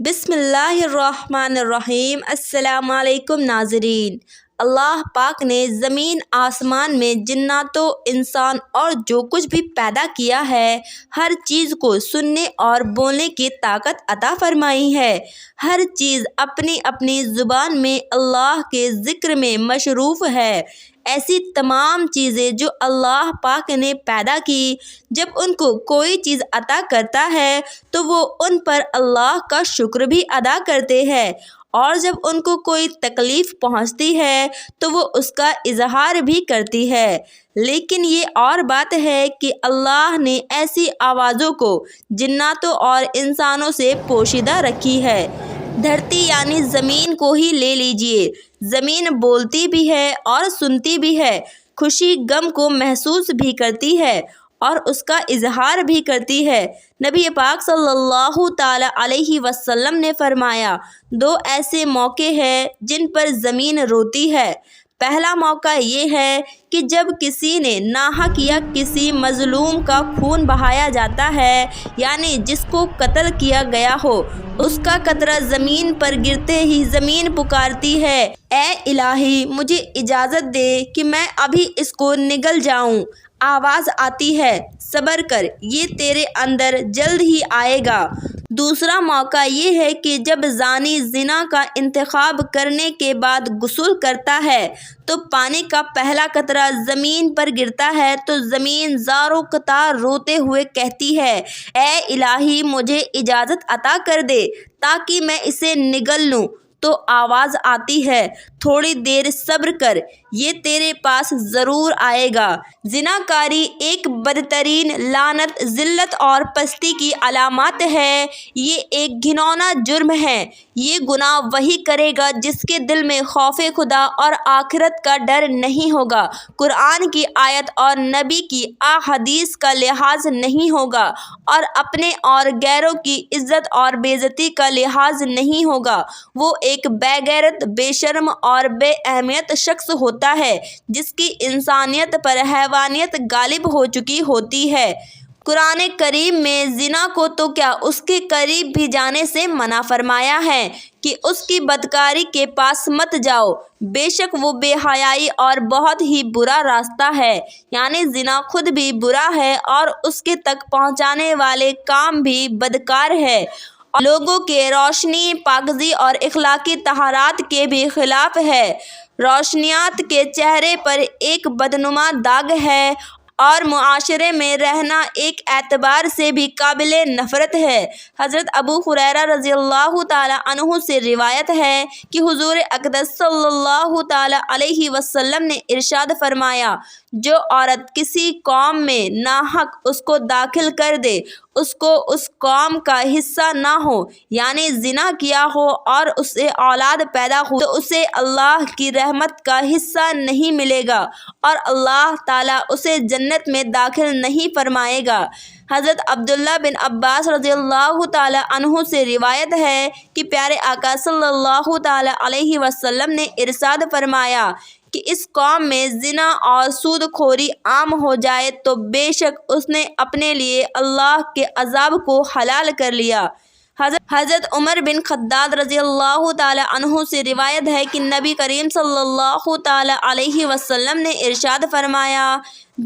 بسم اللہ الرحمن الرحیم۔ السلام علیکم ناظرین۔ اللہ پاک نے زمین آسمان میں جنات و انسان اور جو کچھ بھی پیدا کیا ہے، ہر چیز کو سننے اور بولنے کی طاقت عطا فرمائی ہے۔ ہر چیز اپنی اپنی زبان میں اللہ کے ذکر میں مصروف ہے۔ ایسی تمام چیزیں جو اللہ پاک نے پیدا کی، جب ان کو کوئی چیز عطا کرتا ہے تو وہ ان پر اللہ کا شکر بھی ادا کرتے ہیں، اور جب ان کو کوئی تکلیف پہنچتی ہے تو وہ اس کا اظہار بھی کرتی ہے۔ لیکن یہ اور بات ہے کہ اللہ نے ایسی آوازوں کو جناتوں اور انسانوں سے پوشیدہ رکھی ہے۔ دھرتی یعنی زمین کو ہی لے لیجئے، زمین بولتی بھی ہے اور سنتی بھی ہے، خوشی غم کو محسوس بھی کرتی ہے اور اس کا اظہار بھی کرتی ہے۔ نبی پاک صلی اللہ تعالی علیہ وسلم نے فرمایا، دو ایسے موقع ہیں جن پر زمین روتی ہے۔ پہلا موقع یہ ہے کہ جب کسی نے ناحق یا کسی مظلوم کا خون بہایا جاتا ہے، یعنی جس کو قتل کیا گیا ہو، اس کا قطرہ زمین پر گرتے ہی زمین پکارتی ہے، اے الہی مجھے اجازت دے کہ میں ابھی اس کو نگل جاؤں۔ آواز آتی ہے، صبر کر، یہ تیرے اندر جلد ہی آئے گا۔ دوسرا موقع یہ ہے کہ جب زانی زنا کا انتخاب کرنے کے بعد غسل کرتا ہے تو پانی کا پہلا قطرہ زمین پر گرتا ہے تو زمین زار و قطار روتے ہوئے کہتی ہے، اے الہی مجھے اجازت عطا کر دے تاکہ میں اسے نگل لوں۔ تو آواز آتی ہے، تھوڑی دیر صبر کر، یہ تیرے پاس ضرور آئے گا۔ زناکاری ایک بدترین لعنت، ذلت اور پستی کی علامات ہے۔ یہ ایک گھناؤنا جرم ہے۔ یہ گناہ وہی کرے گا جس کے دل میں خوف خدا اور آخرت کا ڈر نہیں ہوگا، قرآن کی آیت اور نبی کی احادیث کا لحاظ نہیں ہوگا، اور اپنے اور غیروں کی عزت اور بے عزتی کا لحاظ نہیں ہوگا۔ وہ ایک بے غیرت، بے شرم اور بے اہمیت شخص ہوتا ہے جس کی انسانیت پر حیوانیت غالب ہو چکی ہوتی ہے۔ قرآن کریم میں زنا کو تو کیا اس کے قریب بھی جانے سے منع فرمایا ہے کہ اس کی بدکاری کے پاس مت جاؤ، بے شک وہ بے حیائی اور بہت ہی برا راستہ ہے۔ یعنی زنا خود بھی برا ہے اور اس کے تک پہنچانے والے کام بھی بدکار ہے، اور لوگوں کے روشنی، پاکیزگی اور اخلاقی طہارت کے بھی خلاف ہے۔ روشنیات کے چہرے پر ایک بدنما داغ ہے اور معاشرے میں رہنا ایک اعتبار سے بھی قابل نفرت ہے۔ حضرت ابو ہریرہ رضی اللہ تعالی عنہ سے روایت ہے کہ حضور اقدس صلی اللہ تعالی علیہ وسلم نے ارشاد فرمایا، جو عورت کسی قوم میں ناحق اس کو داخل کر دے، اس کو اس قوم کا حصہ نہ ہو، یعنی زنا کیا ہو اور اسے اولاد پیدا ہو تو اسے اللہ کی رحمت کا حصہ نہیں ملے گا اور اللہ تعالیٰ اسے جنت میں داخل نہیں فرمائے گا۔ حضرت عبداللہ بن عباس رضی اللہ تعالی عنہ سے روایت ہے کہ پیارے آقا صلی اللہ تعالی علیہ وسلم نے ارشاد فرمایا کہ اس قوم میں زنا اور سود خوری عام ہو جائے تو بے شک اس نے اپنے لیے اللہ کے عذاب کو حلال کر لیا۔ حضرت عمر بن خطاب رضی اللہ تعالی عنہ سے روایت ہے کہ نبی کریم صلی اللہ تعالی علیہ وسلم نے ارشاد فرمایا،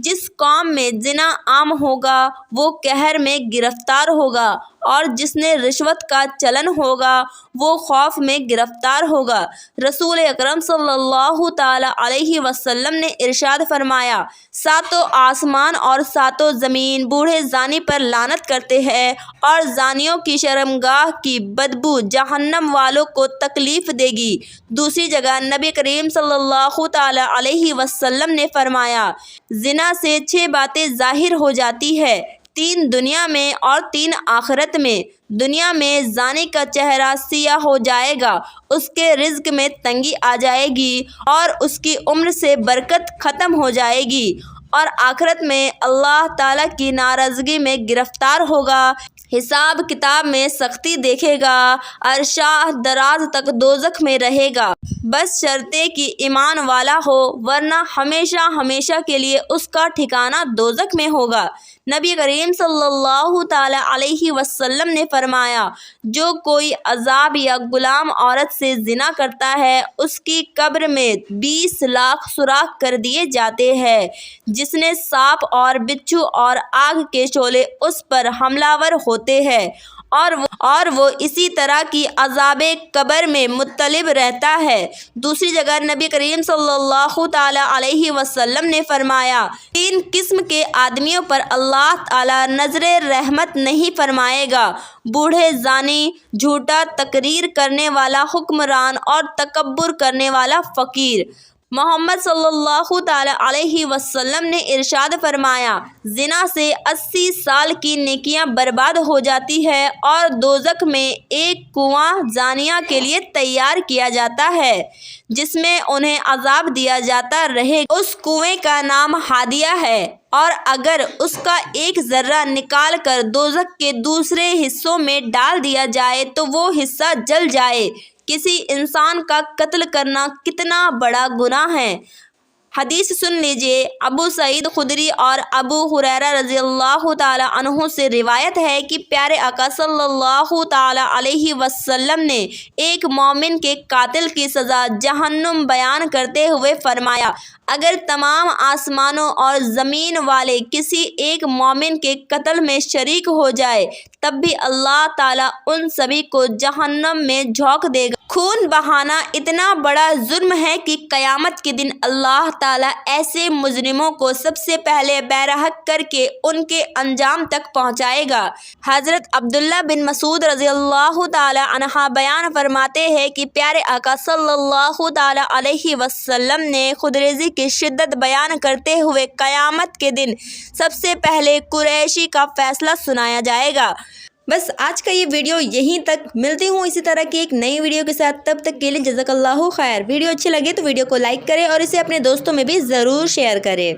جس قوم میں زنا عام ہوگا وہ قہر میں گرفتار ہوگا، اور جس نے رشوت کا چلن ہوگا وہ خوف میں گرفتار ہوگا۔ رسول اکرم صلی اللہ تعالی علیہ وسلم نے ارشاد فرمایا، ساتوں آسمان اور ساتوں زمین بوڑھے زانی پر لعنت کرتے ہیں، اور زانیوں کی شرمگاہ کی بدبو جہنم والوں کو تکلیف دے گی۔ دوسری جگہ نبی کریم صلی اللہ تعالی علیہ وسلم نے فرمایا، زنا سے 6 باتیں ظاہر ہو جاتی ہے، 3 دنیا میں اور 3 آخرت میں۔ دنیا میں زانی کا چہرہ سیاہ ہو جائے گا، اس کے رزق میں تنگی آ جائے گی اور اس کی عمر سے برکت ختم ہو جائے گی، اور آخرت میں اللہ تعالیٰ کی ناراضگی میں گرفتار ہوگا۔ حساب کتاب میں سختی دیکھے گا، عرصہ دراز تک دوزخ میں رہے گا، بس شرطے کہ ایمان والا ہو، ورنہ ہمیشہ ہمیشہ کے لیے اس کا ٹھکانہ دوزخ میں ہوگا۔ نبی کریم صلی اللہ تعالی علیہ وسلم نے فرمایا، جو کوئی عذاب یا غلام عورت سے زنا کرتا ہے، اس کی قبر میں 20 لاکھ سوراخ کر دیے جاتے ہیں۔ جس نے سانپ اور بچھو اور آگ کے شعلے اس پر حملہ ور ہوتے ہیں اور وہ اسی طرح کی عذاب قبر میں مطلب رہتا ہے۔ دوسری جگہ نبی کریم صلی اللہ تعالی علیہ وسلم نے فرمایا، 3 قسم کے آدمیوں پر اللہ تعالی نظر رحمت نہیں فرمائے گا: بوڑھے زانی، جھوٹا تقریر کرنے والا حکمران اور تکبر کرنے والا فقیر۔ محمد صلی اللہ تعالی علیہ وسلم نے ارشاد فرمایا، زنا سے 80 سال کی نیکیاں برباد ہو جاتی ہے اور دوزخ میں ایک کنواں زانیہ کے لیے تیار کیا جاتا ہے جس میں انہیں عذاب دیا جاتا رہے گا۔ اس کنویں کا نام ہادیہ ہے، اور اگر اس کا ایک ذرہ نکال کر دوزخ کے دوسرے حصوں میں ڈال دیا جائے تو وہ حصہ جل جائے۔ کسی انسان کا قتل کرنا کتنا بڑا گناہ ہے۔ حدیث سن لیجئے۔ ابو سعید خدری اور ابو ہریرہ رضی اللہ تعالی عنہ سے روایت ہے کہ پیارے آقا صلی اللہ تعالی علیہ وسلم نے ایک مومن کے قاتل کی سزا جہنم بیان کرتے ہوئے فرمایا، اگر تمام آسمانوں اور زمین والے کسی ایک مومن کے قتل میں شریک ہو جائے تب بھی اللہ تعالیٰ ان سبھی کو جہنم میں جھونک دے گا۔ خون بہانا اتنا بڑا جرم ہے کہ قیامت کے دن اللہ تعالیٰ ایسے مجرموں کو سب سے پہلے بے-رحم کر کے ان کے انجام تک پہنچائے گا۔ حضرت عبداللہ بن مسعود رضی اللہ تعالی عنہ بیان فرماتے ہیں کہ پیارے آقا صلی اللہ تعالی علیہ وسلم نے خودریزی کی شدت بیان کرتے ہوئے قیامت کے دن سب سے پہلے قریشی کا فیصلہ سنایا جائے گا۔ بس آج کا یہ ویڈیو یہیں تک، ملتی ہوں اسی طرح کی ایک نئی ویڈیو کے ساتھ، تب تک کے لیے جزاک اللہ خیر۔ ویڈیو اچھی لگے تو ویڈیو کو لائک کریں اور اسے اپنے دوستوں میں بھی ضرور شیئر کریں۔